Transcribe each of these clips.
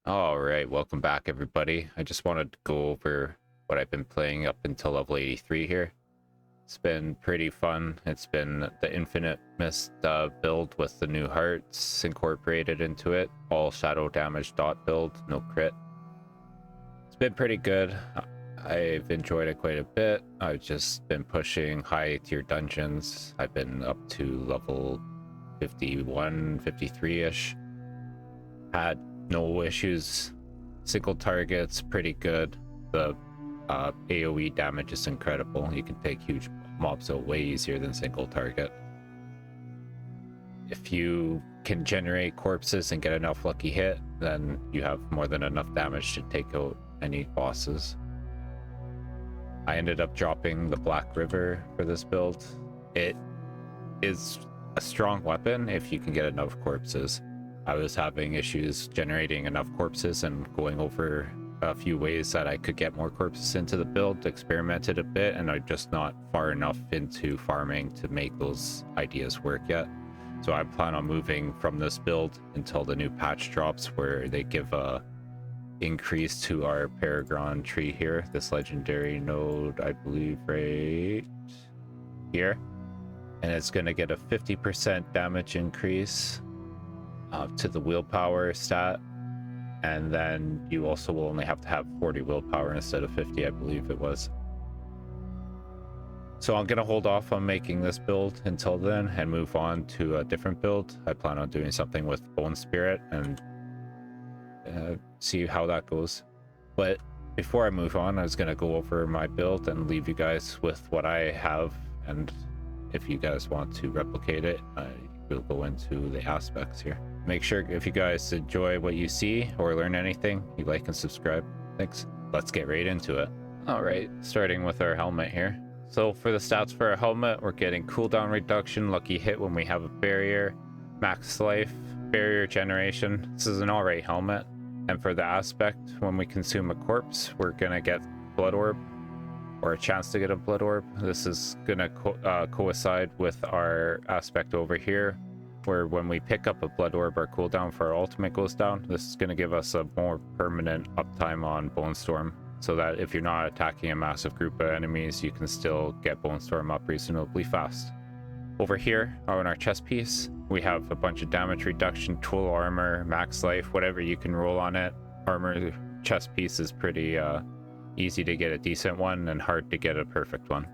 All right, welcome back, everybody. I just wanted to go over what I've been playing up until level 83 here. It's been pretty fun. It's been the Infinite Mist build with the new hearts incorporated into it. All shadow damage dot build, no crit. It's been pretty good. I've enjoyed it quite a bit. I've just been pushing high tier dungeons. I've been up to level 51, 53-ish. Had no issues. Single targets pretty good. The AoE damage is incredible. You can take huge mobs out way easier than single target. If you can generate corpses and get enough lucky hit, then you have more than enough damage to take out any bosses. I ended up dropping the BlackRiver for this build. It is a strong weapon if you can get enough corpses. I was having issues generating enough corpses and going over a few ways that I could get more corpses into the build, experimented a bit, and I'm just not far enough into farming to make those ideas work yet. So I plan on moving from this build until the new patch drops, where they give a increase to our Paragon Tree here, this legendary node, I believe right here. And it's going to get a 50% damage increase to the willpower stat, and then you also will only have to have 40 willpower instead of 50, I believe it was. So I'm gonna hold off on making this build until then and move on to a different build. I plan on doing something with Bone Spirit and see how that goes. But before I move on, I was gonna go over my build and leave you guys with what I have, and if you guys want to replicate it, we'll go into the aspects here. Make sure, if you guys enjoy what you see or learn anything, you like and subscribe. Thanks. Let's get right into it. All right, starting with our helmet here. So for the stats for our helmet, we're getting cooldown reduction, lucky hit when we have a barrier, max life, barrier generation. This is an alright helmet. And for the aspect, when we consume a corpse, we're gonna get blood orb, or a chance to get a blood orb. This is gonna coincide with our aspect over here, where when we pick up a blood orb, our cooldown for our ultimate goes down. This is gonna give us a more permanent uptime on Bone Storm, so that if you're not attacking a massive group of enemies, you can still get Bone Storm up reasonably fast. Over here on our chest piece, we have a bunch of damage reduction, tool armor, max life, whatever you can roll on it. Armor chest piece is pretty easy to get a decent one and hard to get a perfect one.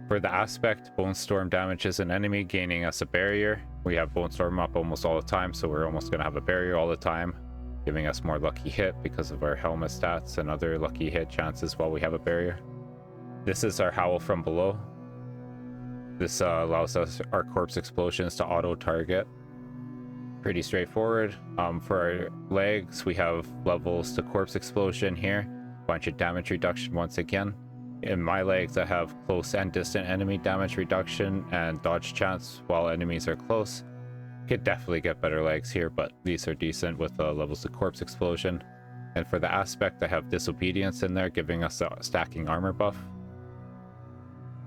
For the aspect, Bone Storm damages an enemy, gaining us a barrier. We have Bone Storm up almost all the time, so we're almost going to have a barrier all the time, giving us more lucky hit because of our helmet stats and other lucky hit chances while we have a barrier. This is our Howl from below. This allows us our corpse explosions to auto target. Pretty straightforward. For our legs, we have levels to corpse explosion here. Bunch of damage reduction once again. In my legs, I have close and distant enemy damage reduction and dodge chance while enemies are close. Could definitely get better legs here, but these are decent with levels to corpse explosion. And for the aspect, I have disobedience in there, giving us a stacking armor buff.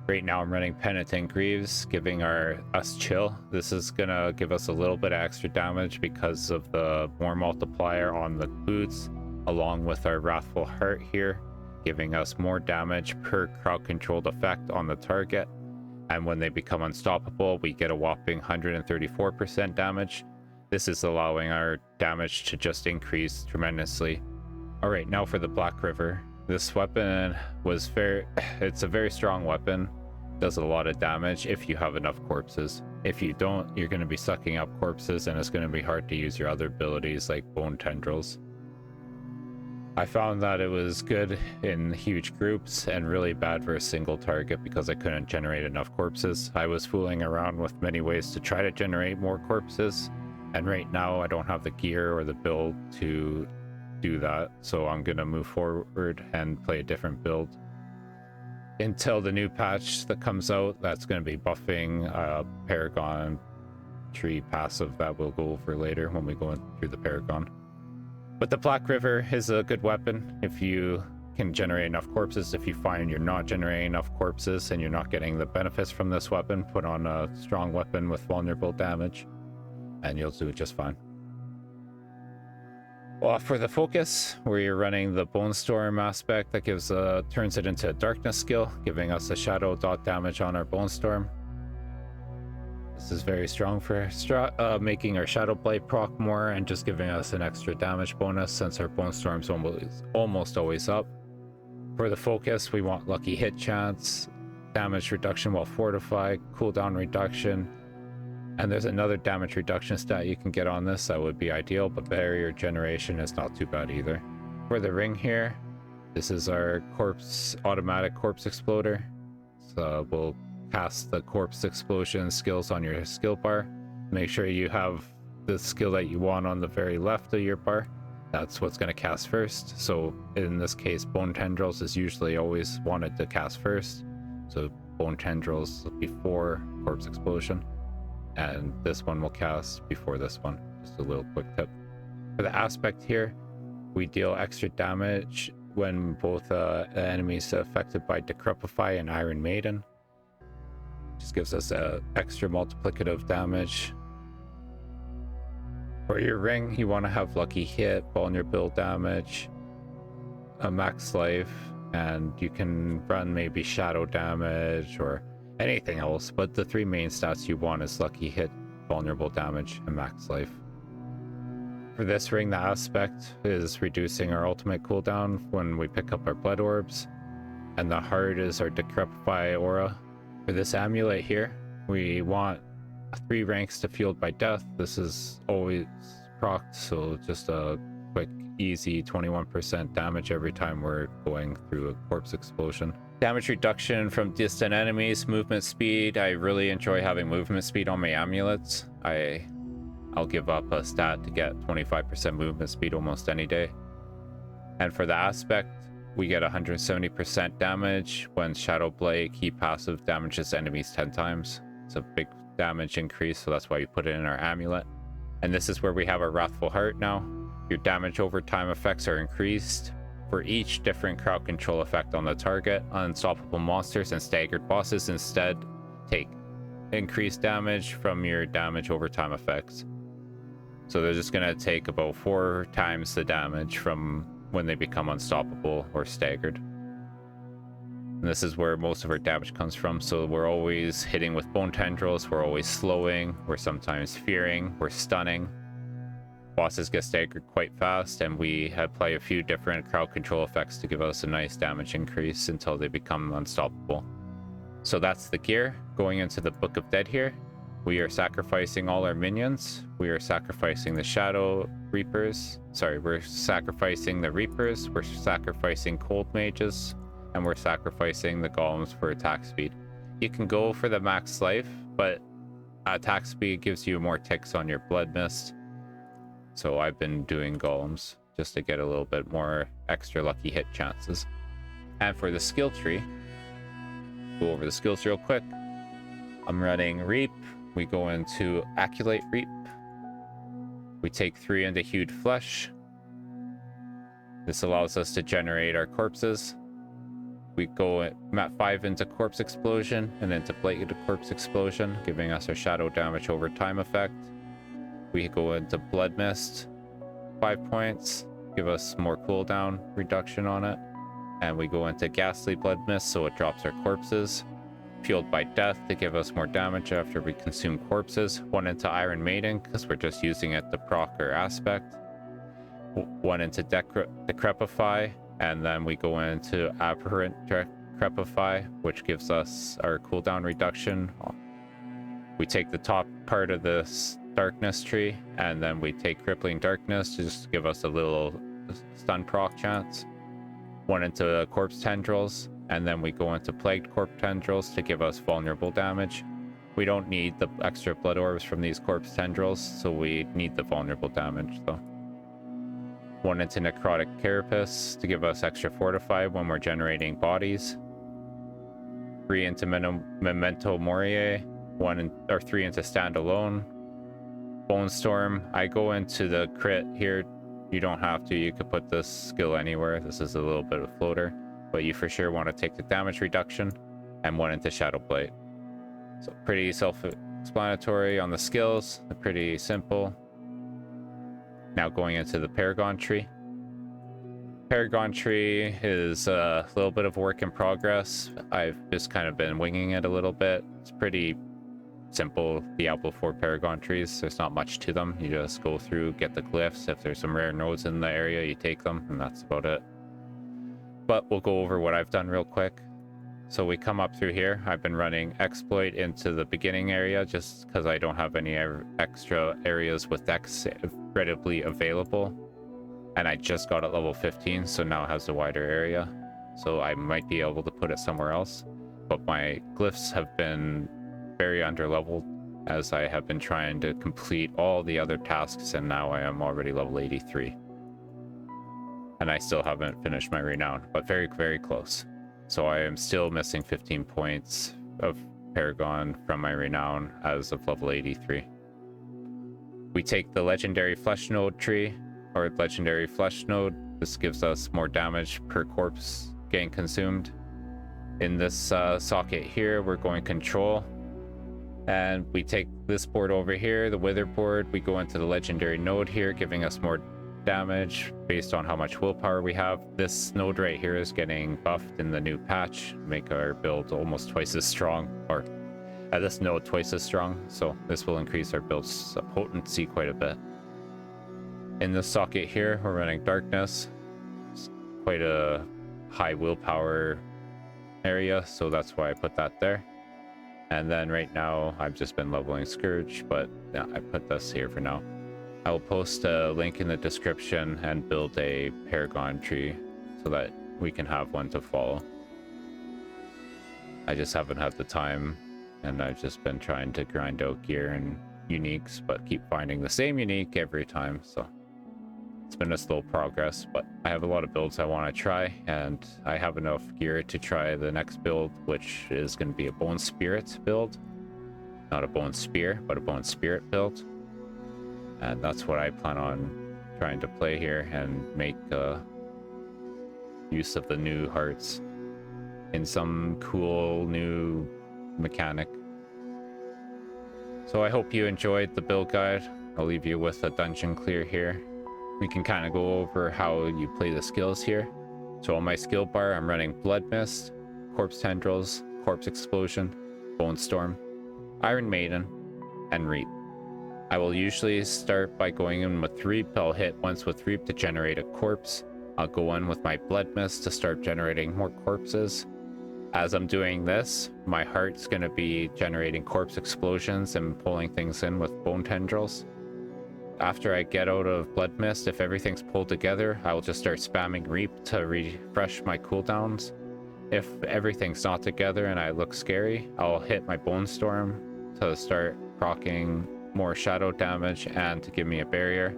Right now I'm running Penitent Greaves, giving us chill. This is gonna give us a little bit of extra damage because of the more multiplier on the boots, along with our Wrathful Heart here, giving us more damage per crowd controlled effect on the target. And when they become unstoppable, we get a whopping 134% damage. This is allowing our damage to just increase tremendously. All right, now for the BlackRiver. This weapon was it's a very strong weapon. Does a lot of damage if you have enough corpses. If you don't, you're going to be sucking up corpses, and it's going to be hard to use your other abilities like Bone Tendrils. I found that it was good in huge groups and really bad for a single target because I couldn't generate enough corpses. I was fooling around with many ways to try to generate more corpses, and right now I don't have the gear or the build to do that, so I'm gonna move forward and play a different build until the new patch that comes out. That's going to be buffing Paragon Tree passive that we'll go over later when we go through the Paragon. But the BlackRiver is a good weapon if you can generate enough corpses. If you find you're not generating enough corpses and you're not getting the benefits from this weapon, put on a strong weapon with vulnerable damage and you'll do just fine. Well, for the focus, we're running the Bone Storm aspect that gives turns it into a darkness skill, giving us a shadow dot damage on our Bone Storm. This is very strong for making our Shadow Blight proc more and just giving us an extra damage bonus since our Bone Storm's almost always up. For the focus, we want lucky hit chance, damage reduction while fortified, cooldown reduction, and there's another damage reduction stat you can get on this that would be ideal, but barrier generation is not too bad either. For the ring here, this is our automatic corpse exploder. So we'll cast the corpse explosion skills on your skill bar. Make sure you have the skill that you want on the very left of your bar. That's what's going to cast first. So in this case, Bone Tendrils is usually always wanted to cast first. So Bone Tendrils before Corpse Explosion. And this one will cast before this one. Just a little quick tip. For the aspect here, we deal extra damage when both enemies affected by Decrepify and Iron Maiden. Just gives us a extra multiplicative damage. For your ring, you want to have lucky hit, vulnerable damage, a max life, and you can run maybe shadow damage or anything else, but the three main stats you want is lucky hit, vulnerable damage, and max life. For this ring, the aspect is reducing our ultimate cooldown when we pick up our blood orbs, and the heart is our Decrepify aura. For this amulet here, we want 3 ranks to Fueled by Death. This is always procced, so just a quick, easy 21% damage every time we're going through a corpse explosion. Damage reduction from distant enemies, movement speed. I really enjoy having movement speed on my amulets. I'll give up a stat to get 25% movement speed almost any day. And for the aspect, we get 170% damage when Shadow Blade key passive damages enemies 10 times. It's a big damage increase, so that's why you put it in our amulet. And this is where we have our Wrathful Heart now. Your damage over time effects are increased for each different crowd control effect on the target. Unstoppable monsters and staggered bosses instead take increased damage from your damage over time effects. So they're just going to take about 4 times the damage from when they become unstoppable or staggered. And this is where most of our damage comes from. So we're always hitting with Bone Tendrils, we're always slowing, we're sometimes fearing, we're stunning. Bosses get staggered quite fast, and we apply a few different crowd control effects to give us a nice damage increase until they become unstoppable. So that's the gear. Going into the Book of Dead here, we are sacrificing all our minions. We are sacrificing the Shadow Reapers. Sorry, we're sacrificing the Reapers, we're sacrificing Cold Mages, and we're sacrificing the Golems for attack speed. You can go for the max life, but attack speed gives you more ticks on your Blood Mist. So I've been doing Golems just to get a little bit more extra lucky hit chances. And for the skill tree, go over the skills real quick. I'm running Reap. We go into Aculate Reap. We take 3 into Hued Flesh. This allows us to generate our corpses. We go Mat 5 into Corpse Explosion and into Bladed Corpse Explosion, giving us our shadow damage over time effect. We go into Blood Mist, 5 points, give us more cooldown reduction on it. And we go into Ghastly Blood Mist, so it drops our corpses. Fueled by Death to give us more damage after we consume corpses. 1 into Iron Maiden, because we're just using it to proc our aspect. 1 into Decrepify, and then we go into Aberrant Decrepify, which gives us our cooldown reduction. We take the top part of this Darkness tree, and then we take Crippling Darkness to just give us a little stun proc chance. 1 into Corpse Tendrils, and then we go into Plagued Corpse Tendrils to give us vulnerable damage. We don't need the extra blood orbs from these Corpse Tendrils, so we need the vulnerable damage though. 1 into Necrotic Carapace to give us extra fortify when we're generating bodies. 3 into Memento Mori, 3 into Standalone. Bone Storm, I go into the crit here. You don't have to, you could put this skill anywhere. This is a little bit of floater, but you for sure want to take the damage reduction. And 1 into Shadow Blade. So pretty self-explanatory on the skills, they're pretty simple. Now going into the Paragon Tree. Paragon Tree is a little bit of work in progress. I've just kind of been winging it a little bit. It's pretty simple Diablo 4 Paragon trees. There's not much to them. You just go through, get the glyphs. If there's some rare nodes in the area, you take them, and that's about it. But we'll go over what I've done real quick. So we come up through here. I've been running exploit into the beginning area just because I don't have any extra areas with X readily available. And I just got it level 15, so now it has a wider area. So I might be able to put it somewhere else. But my glyphs have been very underleveled as I have been trying to complete all the other tasks, and now I am already level 83. And I still haven't finished my renown, but very, very close. So I am still missing 15 points of Paragon from my renown as of level 83. We take the legendary flesh node tree, or legendary flesh node. This gives us more damage per corpse getting consumed. In this socket here, we're going control. And we take this board over here, the wither board. We go into the legendary node here, giving us more damage based on how much willpower we have. This node right here is getting buffed in the new patch, make our build almost twice as strong, or at this node twice as strong. So this will increase our build's potency quite a bit. In this socket here, we're running darkness. It's quite a high willpower area, so that's why I put that there. And then right now I've just been leveling Scourge, but yeah, I put this here for now. I will post a link in the description and build a Paragon Tree so that we can have one to follow. I just haven't had the time, and I've just been trying to grind out gear and uniques, but keep finding the same unique every time, so it's been a slow progress. But I have a lot of builds I want to try, and I have enough gear to try the next build, which is going to be a Bone Spirit build. Not a Bone Spear, but a Bone Spirit build. And that's what I plan on trying to play here and make use of the new hearts in some cool new mechanic. So I hope you enjoyed the build guide. I'll leave you with a dungeon clear here. We can kind of go over how you play the skills here. So on my skill bar, I'm running Blood Mist, Corpse Tendrils, Corpse Explosion, Bone Storm, Iron Maiden, and Reap. I will usually start by going in with Reap. I'll hit once with Reap to generate a corpse. I'll go in with my Blood Mist to start generating more corpses. As I'm doing this, my heart's going to be generating Corpse Explosions and pulling things in with Bone Tendrils. After I get out of Blood Mist, if everything's pulled together, I will just start spamming Reap to refresh my cooldowns. If everything's not together and I look scary, I'll hit my Bone Storm to start proccing more shadow damage and to give me a barrier.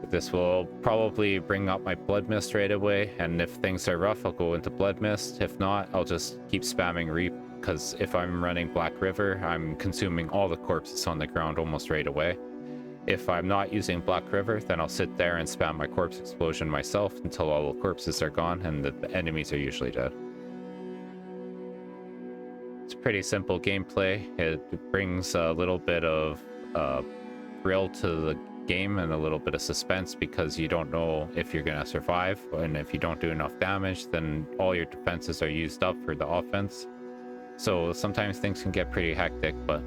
This will probably bring up my Blood Mist right away, and if things are rough, I'll go into Blood Mist. If not, I'll just keep spamming Reap, because if I'm running BlackRiver, I'm consuming all the corpses on the ground almost right away. If I'm not using BlackRiver, then I'll sit there and spam my Corpse Explosion myself until all the corpses are gone and the enemies are usually dead. It's pretty simple gameplay. It brings a little bit of thrill to the game and a little bit of suspense, because you don't know if you're gonna survive, and if you don't do enough damage, then all your defenses are used up for the offense. So sometimes things can get pretty hectic, but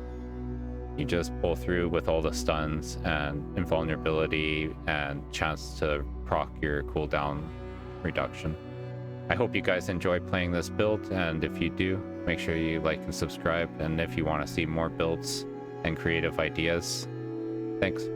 you just pull through with all the stuns and invulnerability and chance to proc your cooldown reduction. I hope you guys enjoy playing this build, and if you do, make sure you like and subscribe, and if you want to see more builds and creative ideas, thanks.